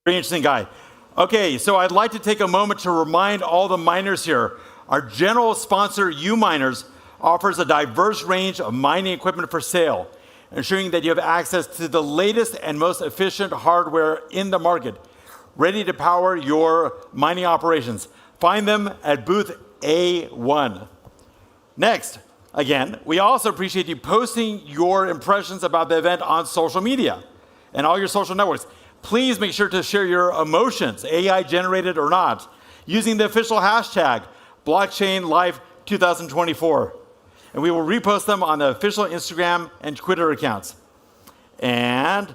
Very interesting guy. Okay, so I'd like to take a moment to remind all the miners here. Our general sponsor, UMiners, offers a diverse range of mining equipment for sale, ensuring that you have access to the latest and most efficient hardware in the market, ready to power your mining operations. Find them at booth A1. Next, again, we also appreciate you posting your impressions about the event on social media and all your social networks. Please make sure to share your emotions, AI generated or not, using the official hashtag BlockchainLife2024. And we will repost them on the official Instagram and Twitter accounts. And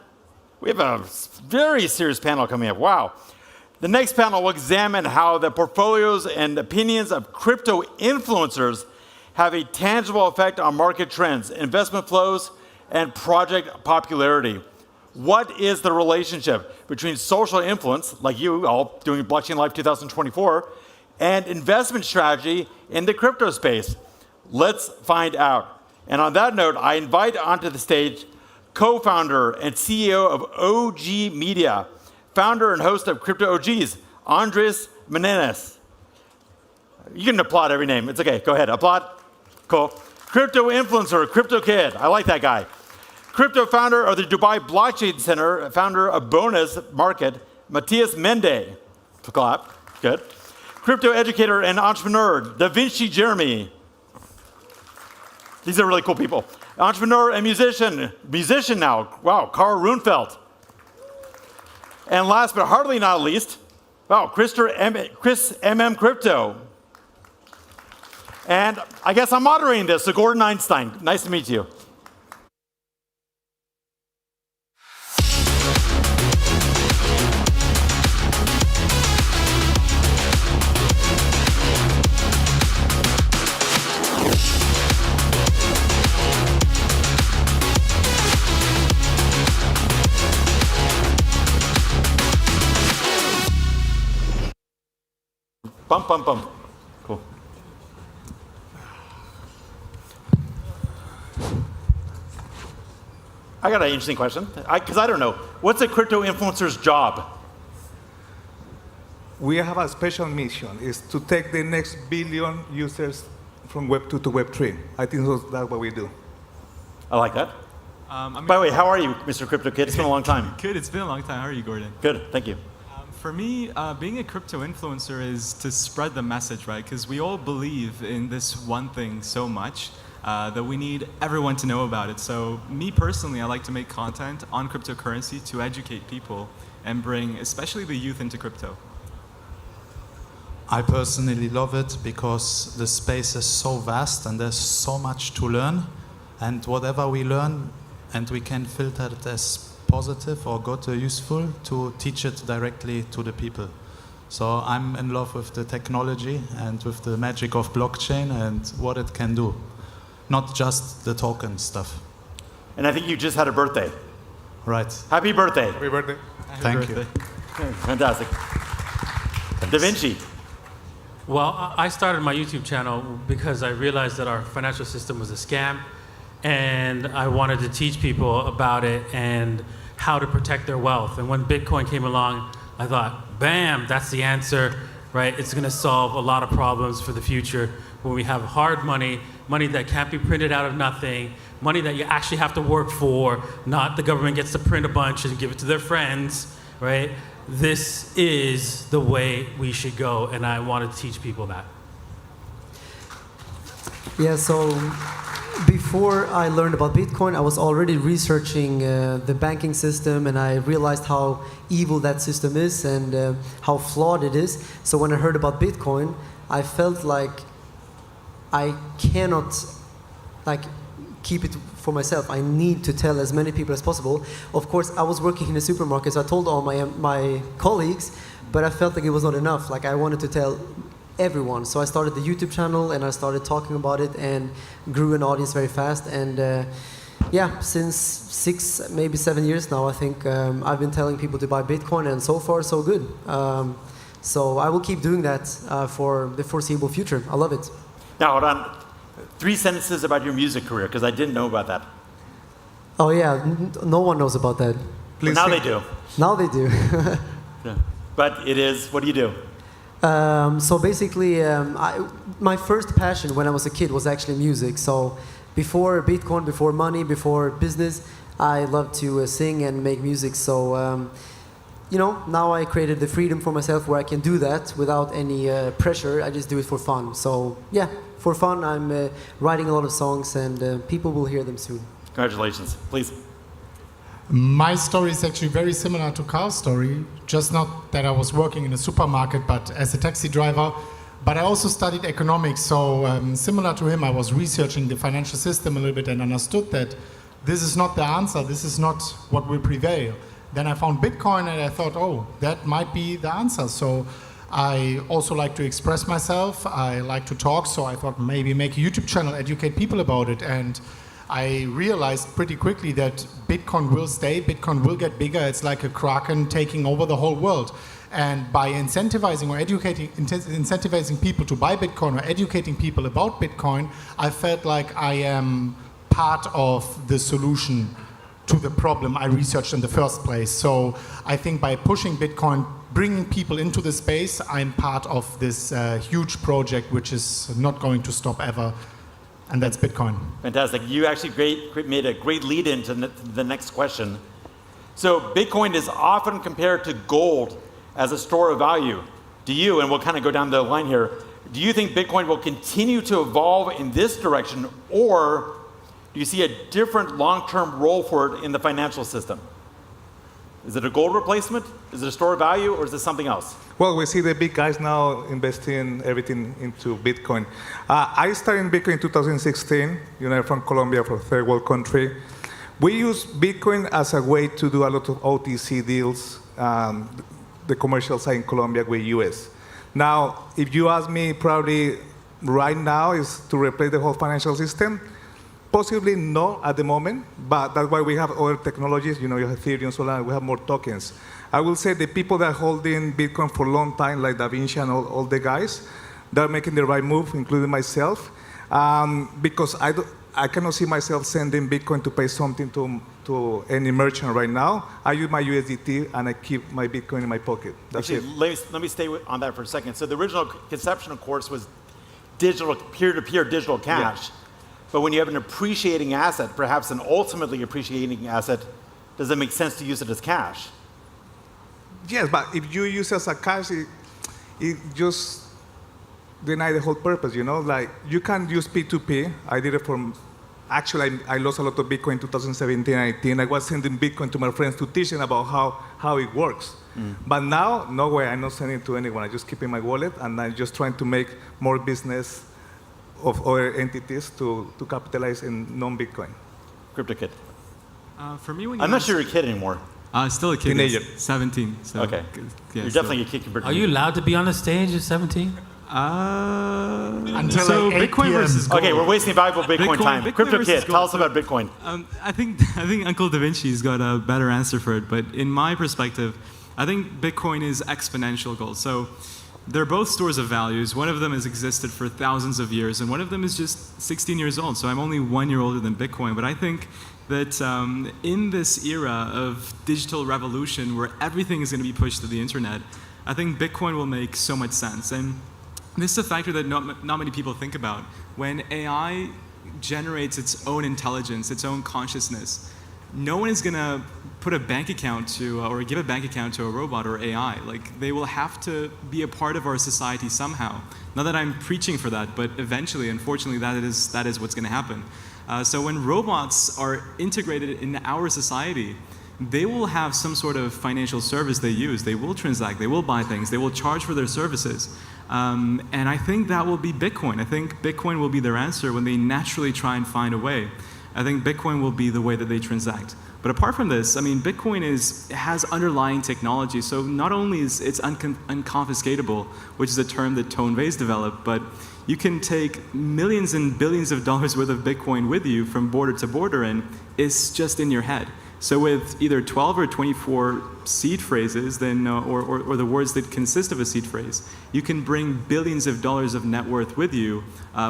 we have a very serious panel coming up. Wow. The next panel will examine how the portfolios and opinions of crypto influencers have a tangible effect on market trends, investment flows, and project popularity. What is the relationship between social influence, like you all doing Blockchain Life 2024, and investment strategy in the crypto space? Let's find out. And on that note, I invite onto the stage co-founder and CEO of OG Media, founder and host of Crypto OGs, Andres Meneses. You can applaud every name. It's okay. Go ahead. Applaud. Cool. Crypto influencer, Crypto Kid. I like that guy. Crypto founder of the Dubai Blockchain Center, founder of Bonus Market, Matthias Mende. Clap. Good. Crypto educator and entrepreneur, Da Vinci Jeremy. These are really cool people. Entrepreneur and musician now. Wow, Carl Runefeld. And last but hardly not least, wow, Chris MM Crypto. And I guess I'm moderating this, so Gordon Einstein. Nice to meet you. Bump, bump, bump. Cool. I got an interesting question, because I don't know. What's a crypto influencer's job? We have a special mission, is to take the next billion users from Web 2 to Web 3. I think that's what we do. I like that. By the way, how are you, Mr. Crypto Kid? It's been a long time. Good, it's been a long time. How are you, Gordon? Good, thank you. For me, being a crypto influencer is to spread the message, right? Because we all believe in this one thing so much that we need everyone to know about it. So me personally, I like to make content on cryptocurrency to educate people and bring especially the youth into crypto. I personally love it because the space is so vast and there's so much to learn. And whatever we learn, and we can filter it as positive or good or useful to teach it directly to the people. So I'm in love with the technology and with the magic of blockchain and what it can do, not just the token stuff. And I think you just had a birthday. Right. Happy birthday. Happy birthday. Thank you. Fantastic. Da Vinci. Well, I started my YouTube channel because I realized that our financial system was a scam, and I wanted to teach people about it and how to protect their wealth. And when Bitcoin came along, I thought, bam, that's the answer, right? It's gonna solve a lot of problems for the future when we have hard money, money that can't be printed out of nothing, money that you actually have to work for, not the government gets to print a bunch and give it to their friends, right? This is the way we should go, and I want to teach people that. Yeah, so before I learned about Bitcoin, I was already researching the banking system, and I realized how evil that system is and how flawed it is. So when I heard about Bitcoin, I felt like I cannot keep it for myself. I need to tell as many people as possible. Of course, I was working in a supermarket, so I told all my colleagues, but I felt like it was not enough. Like, I wanted to tell everyone. So I started the YouTube channel, and I started talking about it and grew an audience very fast. And yeah, since 6, maybe 7 years now, I think I've been telling people to buy Bitcoin, and so far, so good. So I will keep doing that for the foreseeable future. I love it. Now, hold on. 3 sentences about your music career, because I didn't know about that. Oh yeah, no one knows about that. Well, now they do. Now they do. Yeah. But it is, what do you do? So basically, my first passion when I was a kid was actually music. So before Bitcoin, before money, before business, I loved to sing and make music. So, now I created the freedom for myself where I can do that without any pressure. I just do it for fun. So yeah, for fun, I'm writing a lot of songs and people will hear them soon. Congratulations. Please. My story is actually very similar to Carl's story, just not that I was working in a supermarket, but as a taxi driver. But I also studied economics, so similar to him, I was researching the financial system a little bit and understood that this is not the answer, this is not what will prevail. Then I found Bitcoin and I thought, oh, that might be the answer. So I also like to express myself, I like to talk, so I thought maybe make a YouTube channel, educate people about it. And I realized pretty quickly that Bitcoin will stay, Bitcoin will get bigger. It's like a kraken taking over the whole world. And by incentivizing or incentivizing people to buy Bitcoin or educating people about Bitcoin, I felt like I am part of the solution to the problem I researched in the first place. So I think by pushing Bitcoin, bringing people into the space, I'm part of this huge project which is not going to stop ever. And that's Bitcoin. Fantastic. You actually made a great lead into the next question. So Bitcoin is often compared to gold as a store of value. Do you, and we'll kind of go down the line here, do you think Bitcoin will continue to evolve in this direction, or do you see a different long-term role for it in the financial system? Is it a gold replacement? Is it a store of value, or is it something else? Well, we see the big guys now investing everything into Bitcoin. I started in Bitcoin in 2016, from Colombia, from a third world country. We use Bitcoin as a way to do a lot of OTC deals, the commercial side in Colombia with US. Now, if you ask me, probably right now is to replace the whole financial system. Possibly no at the moment, but that's why we have other technologies. You have Ethereum, Solana, we have more tokens. I will say the people that are holding Bitcoin for a long time, like Da Vinci and all the guys, they're making the right move, including myself, because I cannot see myself sending Bitcoin to pay something to any merchant right now. I use my USDT and I keep my Bitcoin in my pocket. That's Actually, it. let me stay on that for a second. So the original conception, of course, was digital, peer-to-peer digital cash. Yeah. But when you have an appreciating asset, perhaps an ultimately appreciating asset, does it make sense to use it as cash? Yes, but if you use it as a cash, it just deny the whole purpose, Like, you can use P2P. I did it actually, I lost a lot of Bitcoin in 2017 and 18. I was sending Bitcoin to my friends to teach them about how it works. But now, no way, I'm not sending it to anyone. I just keep it in my wallet, and I'm just trying to make more business of other entities to capitalize in non-Bitcoin. CryptoKid. For me, when you I'm not sure you're a kid anymore. Still a kid. Teenager. 17. So, Okay. Yeah, You're definitely a kid compared to Are you allowed to be on the stage at 17? Until so like 8 Bitcoin PM. versus gold. Okay, we're wasting valuable Bitcoin time. Bitcoin CryptoKid, versus tell gold. us about Bitcoin. I think Uncle Da Vinci's got a better answer for it, but in my perspective, I think Bitcoin is exponential gold. So they're both stores of values. One of them has existed for thousands of years, and one of them is just 16 years old. So I'm only 1 year older than Bitcoin, but I think that in this era of digital revolution where everything is going to be pushed to the internet, I think Bitcoin will make so much sense. And this is a factor that not many people think about. When AI generates its own intelligence, its own consciousness, no one is going to put a bank account to, or give a bank account to a robot or AI. Like, they will have to be a part of our society somehow. Not that I'm preaching for that, but eventually, unfortunately, that is what's going to happen. So when robots are integrated in our society, they will have some sort of financial service they use. They will transact, they will buy things, they will charge for their services. And I think that will be Bitcoin. I think Bitcoin will be their answer when they naturally try and find a way. I think Bitcoin will be the way that they transact. But apart from this, I mean, Bitcoin has underlying technology. So not only is it's unconfiscatable, which is a term that Tone Vays developed, but you can take millions and billions of dollars worth of Bitcoin with you from border to border, and it's just in your head. So with either 12 or 24 seed phrases, then, or the words that consist of a seed phrase, you can bring billions of dollars of net worth with you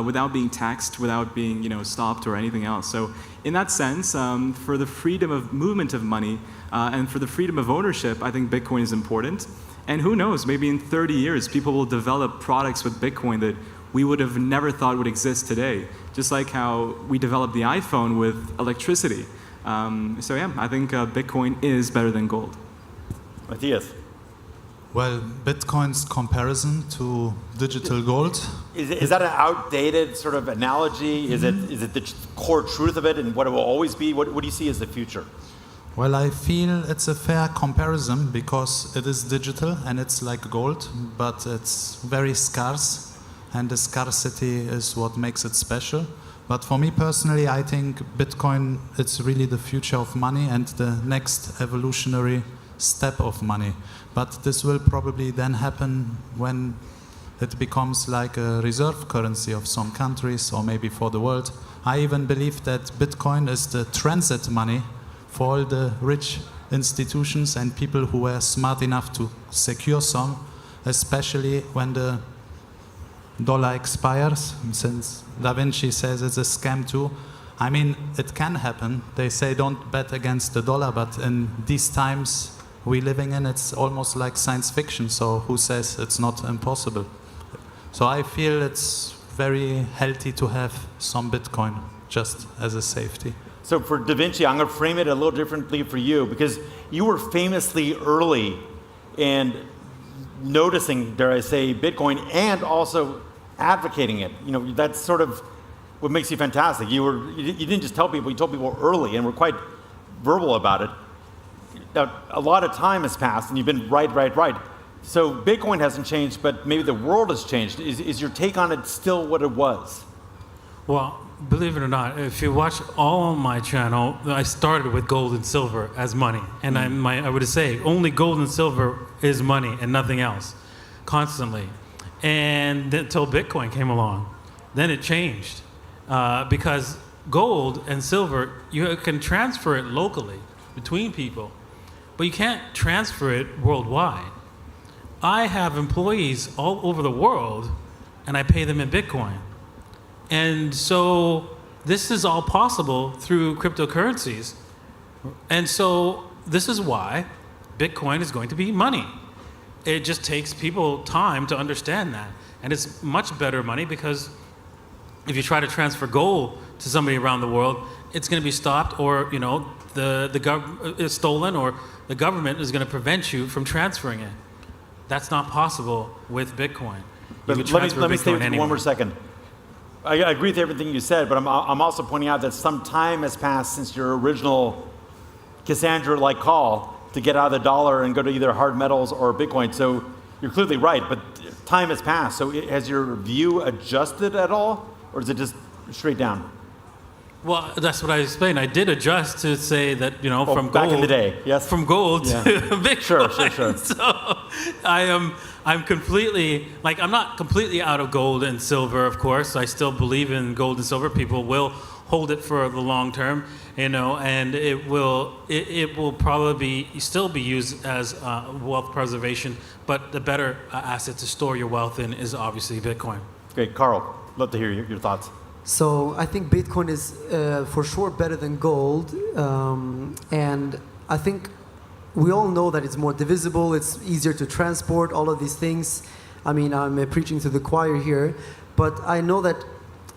without being taxed, without being stopped or anything else. So in that sense, for the freedom of movement of money, And for the freedom of ownership, I think Bitcoin is important. And who knows, maybe in 30 years, people will develop products with Bitcoin that we would have never thought would exist today. Just like how we developed the iPhone with electricity. So yeah, I think Bitcoin is better than gold. Matthias, Well, Bitcoin's comparison to digital gold, is that an outdated sort of analogy? Is it the core truth of it and what it will always be? What do you see as the future? well, I feel it's a fair comparison because it is digital and it's like gold, but it's very scarce, and the scarcity is what makes it special. But for me personally, I think Bitcoin, it's really the future of money and the next evolutionary step of money. But this will probably then happen when it becomes like a reserve currency of some countries or maybe for the world. I even believe that Bitcoin is the transit money for all the rich institutions and people who were smart enough to secure some, especially when the dollar expires, since Da Vinci says it's a scam too. I mean, it can happen. They say don't bet against the dollar, but in these times we're living in, it's almost like science fiction, so who says it's not impossible? So I feel it's very healthy to have some Bitcoin just as a safety. So for Da Vinci, I'm going to frame it a little differently for you because you were famously early in noticing, dare I say, Bitcoin and also advocating it. You know, that's sort of what makes you fantastic. You didn't just tell people, you told people early and were quite verbal about it. Now, a lot of time has passed and you've been right. So Bitcoin hasn't changed, but maybe the world has changed. Is your take on it still what it was? Well, believe it or not, if you watch all on my channel, I started with gold and silver as money. And I would say only gold and silver is money and nothing else, constantly. And until Bitcoin came along, then it changed. Because gold and silver, you can transfer it locally between people, but you can't transfer it worldwide. I have employees all over the world, and I pay them in Bitcoin. And so this is all possible through cryptocurrencies. And so this is why Bitcoin is going to be money. It just takes people time to understand that. And it's much better money because if you try to transfer gold to somebody around the world, it's going to be stopped, or it's stolen, or the government is going to prevent you from transferring it. That's not possible with Bitcoin. But let me stay with you one more second. I agree with everything you said, but I'm also pointing out that some time has passed since your original Cassandra-like call to get out of the dollar and go to either hard metals or Bitcoin. So you're clearly right, but time has passed. So has your view adjusted at all, or is it just straight down? Well, that's what I explained. I did adjust to say that, from back gold, in the day, yes, from gold to Bitcoin. Sure. So I'm completely, I'm not completely out of gold and silver, of course. I still believe in gold and silver. People will hold it for the long term, and it will probably still be used as wealth preservation. But the better asset to store your wealth in is obviously Bitcoin. Great, Carl. Love to hear your thoughts. So I think Bitcoin is for sure better than gold, and I think we all know that it's more divisible, it's easier to transport, all of these things. I mean, I'm preaching to the choir here, but I know that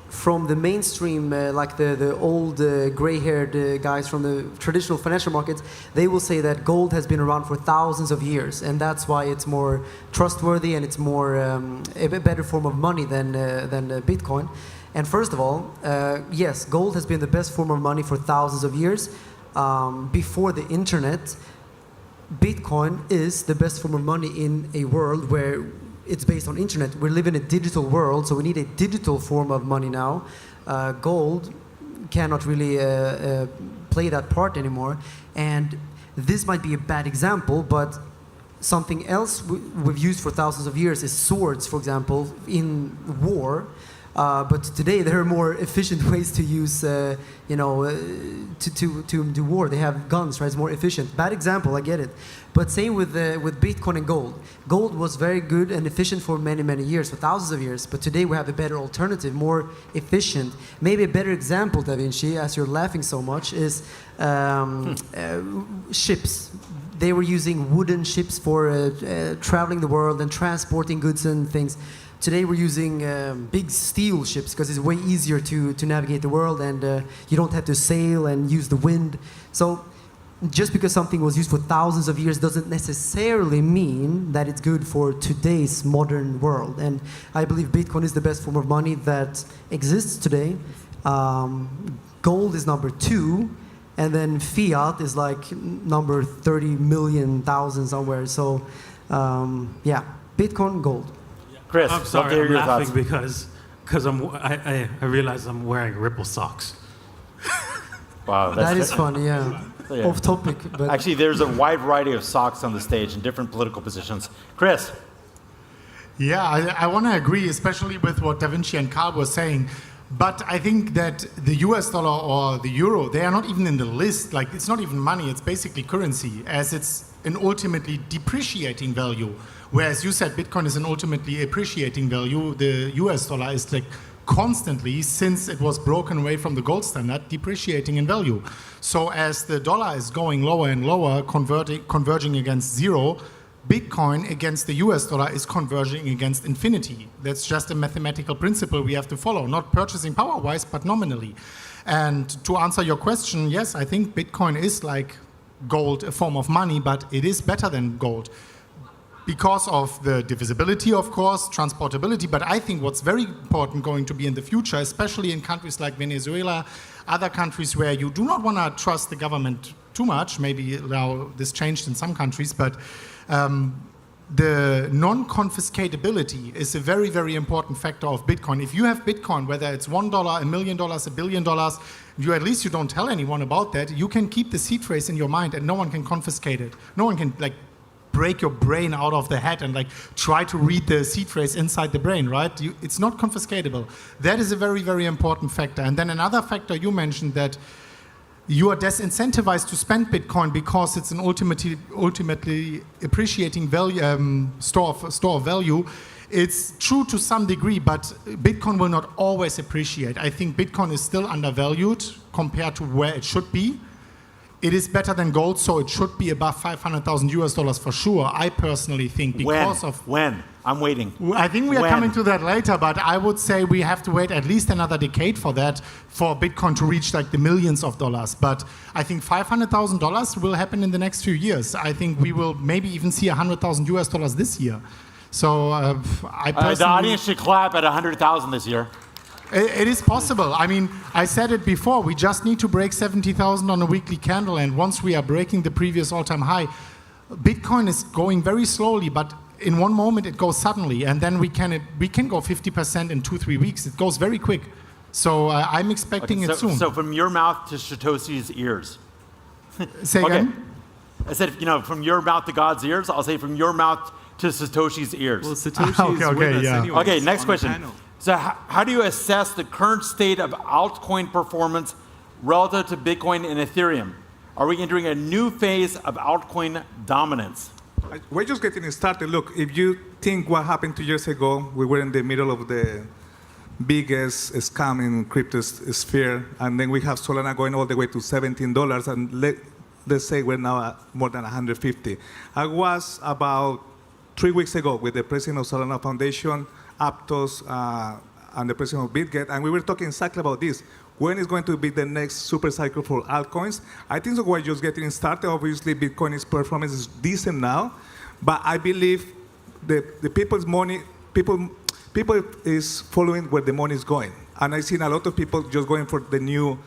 from the mainstream, like the old gray-haired guys from the traditional financial markets, they will say that gold has been around for thousands of years, and that's why it's more trustworthy and it's more a better form of money than Bitcoin. And first of all, yes, gold has been the best form of money for thousands of years. Before the internet, Bitcoin is the best form of money in a world where it's based on internet. We live in a digital world, so we need a digital form of money now. Gold cannot really play that part anymore. And this might be a bad example, but something else we've used for thousands of years is swords, for example, in war. But today there are more efficient ways to use, to do war. They have guns, right? It's more efficient. Bad example, I get it. But same with Bitcoin and gold. Gold was very good and efficient for many, many years, for thousands of years. But today we have a better alternative, more efficient. Maybe a better example, Da Vinci, as you're laughing so much, is ships. They were using wooden ships for traveling the world and transporting goods and things. Today we're using big steel ships because it's way easier to navigate the world, and you don't have to sail and use the wind. So just because something was used for thousands of years doesn't necessarily mean that it's good for today's modern world. And I believe Bitcoin is the best form of money that exists today. Gold is number 2. And then fiat is like number 30 million thousand somewhere. So, yeah, Bitcoin, gold. Chris, I'm love to sorry, hear I'm your laughing thoughts. because I realize I'm wearing Ripple socks. Wow, That is funny, yeah. Yeah. Off topic, but Actually, there's a wide variety of socks on the stage in different political positions. Chris, Yeah, I want to agree, especially with what Da Vinci and Carl were saying. But I think that the US dollar or the euro, they are not even in the list. Like, it's not even money, it's basically currency, as it's an ultimately depreciating value. Whereas you said Bitcoin is an ultimately appreciating value, the US dollar is like constantly, since it was broken away from the gold standard, depreciating in value. So as the dollar is going lower and lower, converging against zero, Bitcoin against the US dollar is converging against infinity. That's just a mathematical principle we have to follow, not purchasing power-wise, but nominally. And to answer your question, yes, I think Bitcoin is like gold, a form of money, but it is better than gold. Because of the divisibility, of course, transportability, but I think what's very important going to be in the future, especially in countries like Venezuela, other countries where you do not want to trust the government too much, maybe now this changed in some countries, but the non-confiscatability is a very, very important factor of Bitcoin. If you have Bitcoin, whether it's $1, $1 million, $1 billion, at least you don't tell anyone about that, you can keep the seed phrase in your mind and no one can confiscate it. No one can break your brain out of the head and try to read the seed phrase inside the brain, right? It's not confiscatable. That is a very, very important factor. And then another factor you mentioned, that you are disincentivized to spend Bitcoin because it's an ultimately appreciating value, store of value. It's true to some degree, but Bitcoin will not always appreciate. I think Bitcoin is still undervalued compared to where it should be. It is better than gold, so it should be above $500,000 for sure. I personally think because when? I'm waiting. I think we are When? coming to that later, but I would say we have to wait at least another decade for that, for Bitcoin to reach the millions of dollars. But I think $500,000 will happen in the next few years. I think we will maybe even see $100,000 this year. So I personally... the audience should clap at 100,000 this year. It is possible. I mean, I said it before, we just need to break 70,000 on a weekly candle, and once we are breaking the previous all-time high, Bitcoin is going very slowly, but in one moment it goes suddenly, and then we can go 50% in 2-3 weeks. It goes very quick. So I'm expecting it soon. So from your mouth to Satoshi's ears. Say again? I said, from your mouth to God's ears. I'll say from your mouth to Satoshi's ears. Well, Satoshi is with us anyways Okay, next on the question. panel. So how do you assess the current state of altcoin performance relative to Bitcoin and Ethereum? Are we entering a new phase of altcoin dominance? We're just getting started. Look, if you think what happened 2 years ago, we were in the middle of the biggest scam in crypto sphere, and then we have Solana going all the way to $17, and let's say we're now at more than 150. I was about 3 weeks ago with the president of Solana Foundation, Aptos, and the president of BitGet, and we were talking exactly about this. When is going to be the next super cycle for altcoins? I think so we're just getting started. Obviously, Bitcoin's performance is decent now, but I believe the people's money, people is following where the money is going. And I've seen a lot of people just going for the new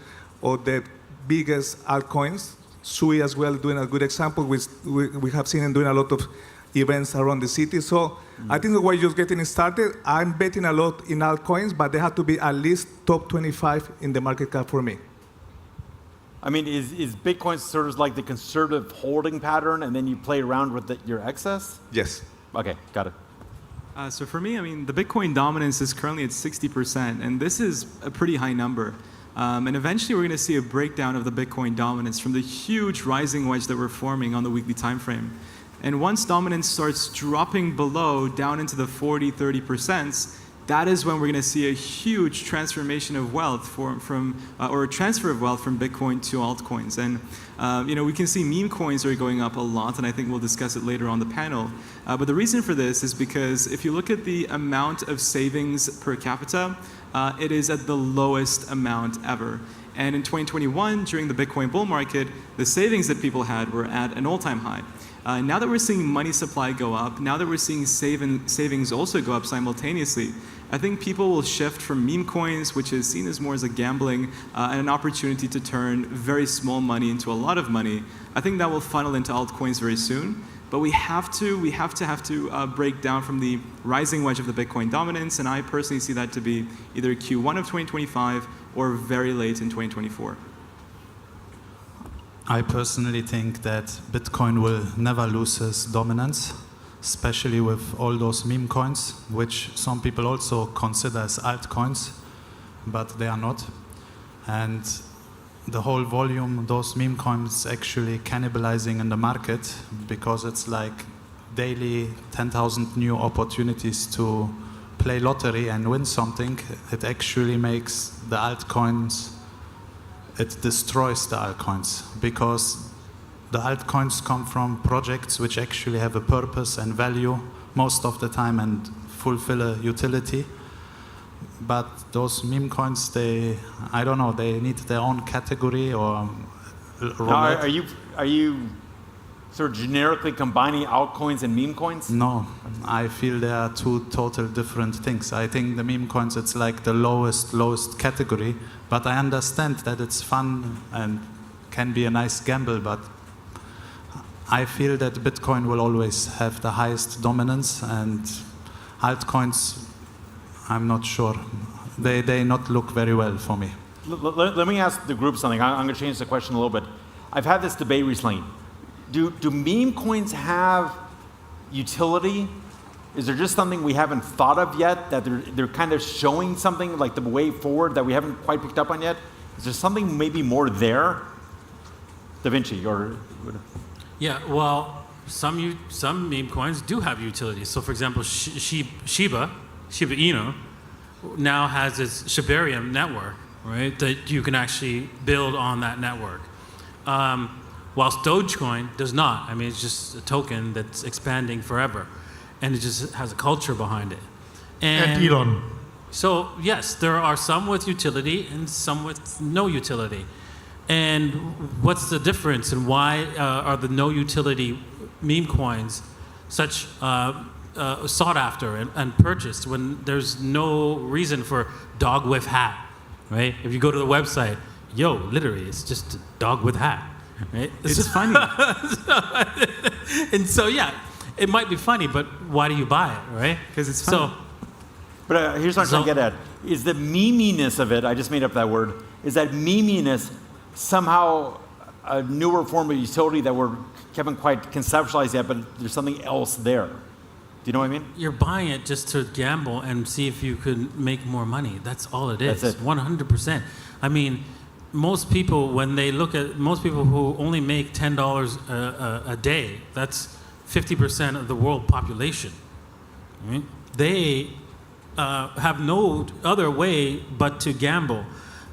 or the biggest altcoins. Sui as well doing a good example. We have seen him doing a lot of events around the city. So I think that we're just getting started. I'm betting a lot in altcoins, but they have to be at least top 25 in the market cap for me. I mean, is Bitcoin sort of like the conservative holding pattern, and then you play around with your excess? Yes. Okay, got it. So for me, I mean, the Bitcoin dominance is currently at 60%, and this is a pretty high number. And eventually we're going to see a breakdown of the Bitcoin dominance from the huge rising wedge that we're forming on the weekly time frame. And once dominance starts dropping below, down into the 40, 30%, that is when we're going to see a huge transformation of wealth or a transfer of wealth from Bitcoin to altcoins. And we can see meme coins are going up a lot, and I think we'll discuss it later on the panel. But the reason for this is because if you look at the amount of savings per capita, it is at the lowest amount ever. And in 2021, during the Bitcoin bull market, the savings that people had were at an all-time high. Now that we're seeing money supply go up, now that we're seeing savings also go up simultaneously, I think people will shift from meme coins, which is seen as more as a gambling and an opportunity to turn very small money into a lot of money. I think that will funnel into altcoins very soon. But we have to break down from the rising wedge of the Bitcoin dominance, and I personally see that to be either Q1 of 2025 or very late in 2024. I personally think that Bitcoin will never lose its dominance, especially with all those meme coins, which some people also consider as altcoins, but they are not. And the whole volume, those meme coins actually cannibalizing in the market because it's like daily 10,000 new opportunities to play lottery and win something. It actually makes the altcoins, it destroys the altcoins because the altcoins come from projects which actually have a purpose and value most of the time and fulfill a utility. But those meme coins, I don't know, they need their own category or Now, are you sort of generically combining altcoins and meme coins? No, I feel they are two total different things. I think the meme coins, it's like the lowest category, but I understand that it's fun and can be a nice gamble, but I feel that Bitcoin will always have the highest dominance, and altcoins, I'm not sure. They not look very well for me. Let me ask the group something. I'm going to change the question a little bit. I've had this debate recently. Do meme coins have utility? Is there just something we haven't thought of yet, that they're kind of showing something like the way forward that we haven't quite picked up on yet? Is there something maybe more there? Da Vinci, or... Yeah, well, some meme coins do have utility. So, for example, Shiba Inu now has its Shibarium network, right? That you can actually build on that network. Whilst Dogecoin does not. I mean, it's just a token that's expanding forever, and it just has a culture behind it. And Elon. So yes, there are some with utility and some with no utility. And what's the difference, and why are the no utility meme coins such sought after and purchased when there's no reason for dog with hat, right? If you go to the website, literally, it's just a dog with hat, right? It's funny. And so, yeah, it might be funny, but why do you buy it, right? Because it's funny. But here's what I'm trying to get at. Is the meminess of it, I just made up that word, is that meminess somehow a newer form of utility that we haven't quite conceptualized yet, but there's something else there? Do you know what I mean? You're buying it just to gamble and see if you can make more money. That's all it is. That's it. 100%. I mean, most people who only make $10 a day, that's 50% of the world population. Right? They have no other way but to gamble.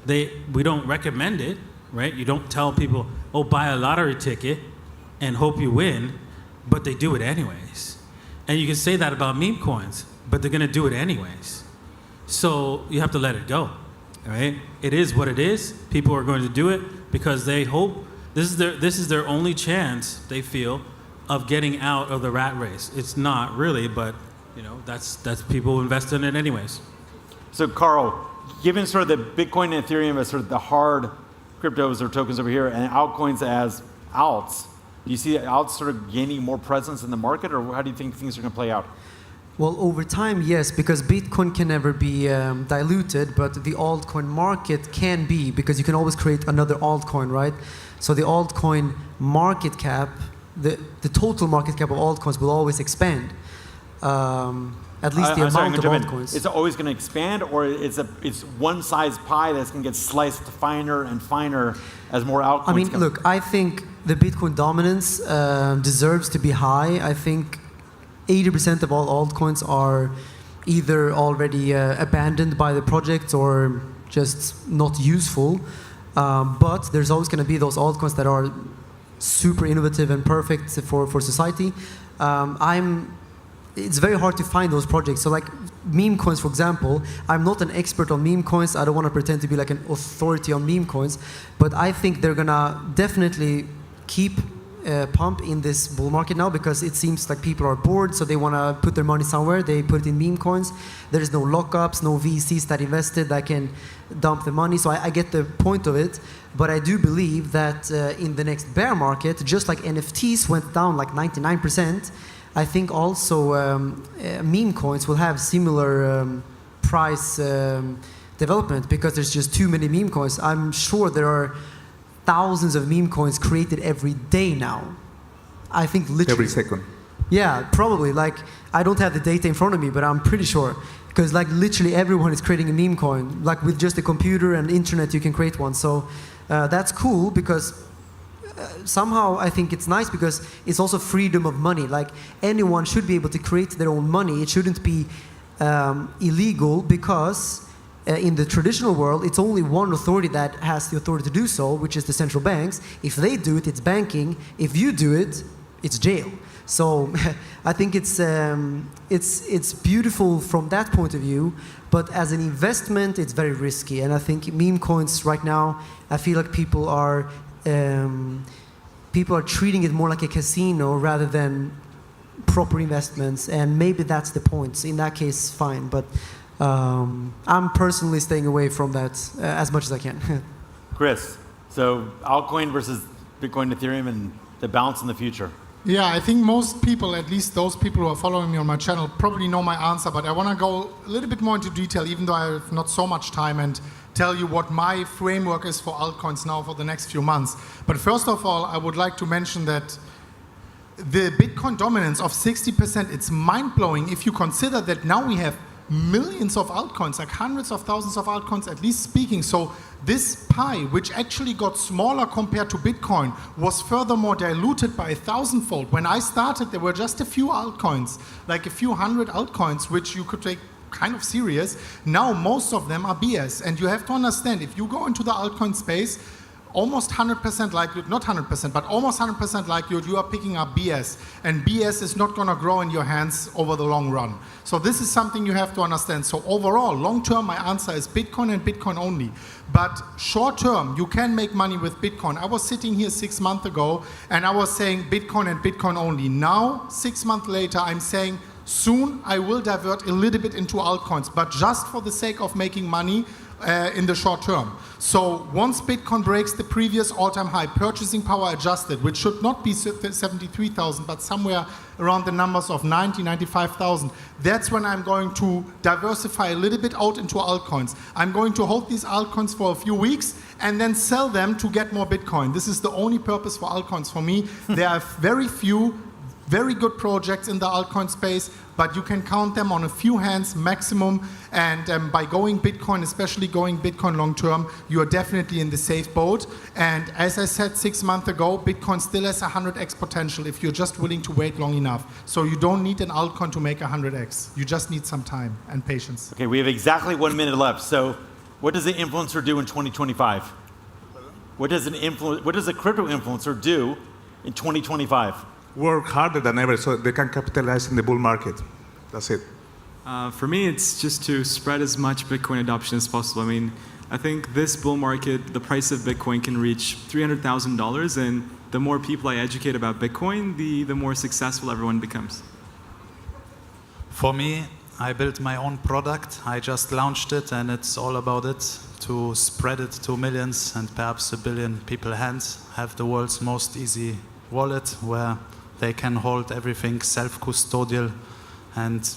We don't recommend it, right? You don't tell people, buy a lottery ticket and hope you win, but they do it anyways. And you can say that about meme coins, but they're going to do it anyways. So you have to let it go, right? It is what it is. People are going to do it because they hope this is their only chance, they feel, of getting out of the rat race. It's not really, but that's people who invest in it anyways. So Carl, given sort of the Bitcoin and Ethereum as sort of the hard cryptos or tokens over here, and altcoins as alts, do you see alts sort of gaining more presence in the market, or how do you think things are going to play out? Well, over time, yes, because Bitcoin can never be diluted, but the altcoin market can be, because you can always create another altcoin, right? So the altcoin market cap, the total market cap of altcoins will always expand. at least the I'm sorry, amount of I'm gonna jump in. altcoins. It's always going to expand, or it's one size pie that's going to get sliced finer and finer as more altcoins I mean, come. look, I think the Bitcoin dominance deserves to be high. I think 80% of all altcoins are either already abandoned by the project or just not useful. But there's always going to be those altcoins that are super innovative and perfect for society. It's very hard to find those projects. So like meme coins, for example, I'm not an expert on meme coins. I don't want to pretend to be like an authority on meme coins, but I think they're gonna definitely keep pump in this bull market now because it seems like people are bored, so they want to put their money somewhere. They put it in meme coins. There's no lockups, no VCs that invested that can dump the money. So I get the point of it, but I do believe that in the next bear market, just like NFTs went down like 99%, I think also meme coins will have similar price development because there's just too many meme coins. I'm sure there are thousands of meme coins created every day now. I think literally. Every second. Yeah, probably. Like, I don't have the data in front of me, but I'm pretty sure. Because like literally everyone is creating a meme coin. Like with just a computer and internet, you can create one. So that's cool because somehow I think it's nice because it's also freedom of money. Like anyone should be able to create their own money. It shouldn't be illegal because in the traditional world, it's only one authority that has the authority to do so, which is the central banks. If they do it, it's banking. If you do it, it's jail. So I think it's beautiful from that point of view, but as an investment, it's very risky. And I think meme coins right now, I feel like people are treating it more like a casino rather than proper investments, and maybe that's the point. So in that case, fine, but I'm personally staying away from that as much as I can. Chris, so altcoin versus Bitcoin, Ethereum, and the balance in the future. Yeah, I think most people, at least those people who are following me on my channel, probably know my answer, but I want to go a little bit more into detail, even though I have not so much time, and tell you what my framework is for altcoins now for the next few months. But first of all, I would like to mention that the Bitcoin dominance of 60%, it's mind-blowing if you consider that now we have millions of altcoins, like hundreds of thousands of altcoins at least speaking. So this pie, which actually got smaller compared to Bitcoin, was furthermore diluted by 1,000-fold. When I started, there were just a few altcoins, like a few hundred altcoins, which you could take kind of serious. Now most of them are BS. And you have to understand, if you go into the altcoin space, almost 100% likelihood, not 100%, but almost 100% likelihood you are picking up BS. And BS is not going to grow in your hands over the long run. So this is something you have to understand. So overall, long term, my answer is Bitcoin and Bitcoin only. But short term, you can make money with Bitcoin. I was sitting here 6 months ago and I was saying Bitcoin and Bitcoin only. Now, 6 months later, I'm saying soon I will divert a little bit into altcoins, but just for the sake of making money in the short term. So once Bitcoin breaks the previous all-time high, purchasing power adjusted, which should not be 73,000, but somewhere around the numbers of 90, 95,000, that's when I'm going to diversify a little bit out into altcoins. I'm going to hold these altcoins for a few weeks and then sell them to get more Bitcoin. This is the only purpose for altcoins for me. There are very few very good projects in the altcoin space, but you can count them on a few hands maximum. And by going Bitcoin, especially going Bitcoin long term, you are definitely in the safe boat. And as I said 6 months ago, Bitcoin still has 100x potential if you're just willing to wait long enough. So you don't need an altcoin to make 100x. You just need some time and patience. Okay, we have exactly 1 minute left. So what does the influencer do in 2025? What does a crypto influencer do in 2025? Work harder than ever so they can capitalize in the bull market. That's it. For me, it's just to spread as much Bitcoin adoption as possible. I mean, I think this bull market, the price of Bitcoin can reach $300,000, and the more people I educate about Bitcoin, the more successful everyone becomes. For me, I built my own product. I just launched it, and it's all about it, to spread it to millions and perhaps 1 billion people's hands, have the world's most easy wallet where they can hold everything self-custodial and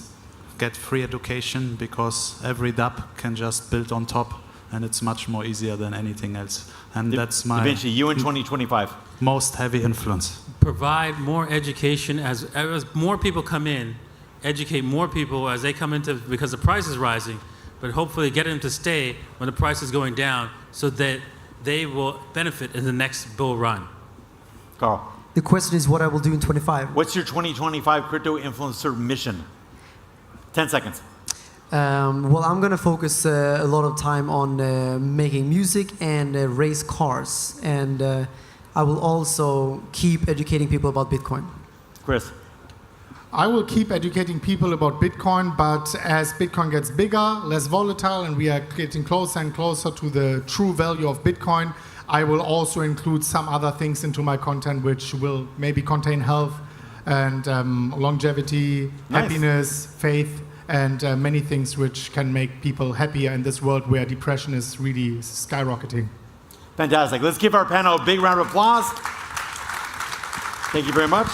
get free education, because every dApp can just build on top, and it's much more easier than anything else. And that's my Eventually, you in 2025. most heavy influence. Provide more education as more people come in, educate more people as they come into, because the price is rising, but hopefully get them to stay when the price is going down so that they will benefit in the next bull run. Carl, The question is what I will do in 25. what's your 2025 crypto influencer mission? 10 seconds. Well, I'm going to focus a lot of time on making music and race cars. And I will also keep educating people about Bitcoin. Chris. I will keep educating people about Bitcoin, but as Bitcoin gets bigger, less volatile, and we are getting closer and closer to the true value of Bitcoin, I will also include some other things into my content, which will maybe contain health and longevity, Nice. happiness, faith, and many things which can make people happier in this world where depression is really skyrocketing. Fantastic. Let's give our panel a big round of applause. Thank you very much.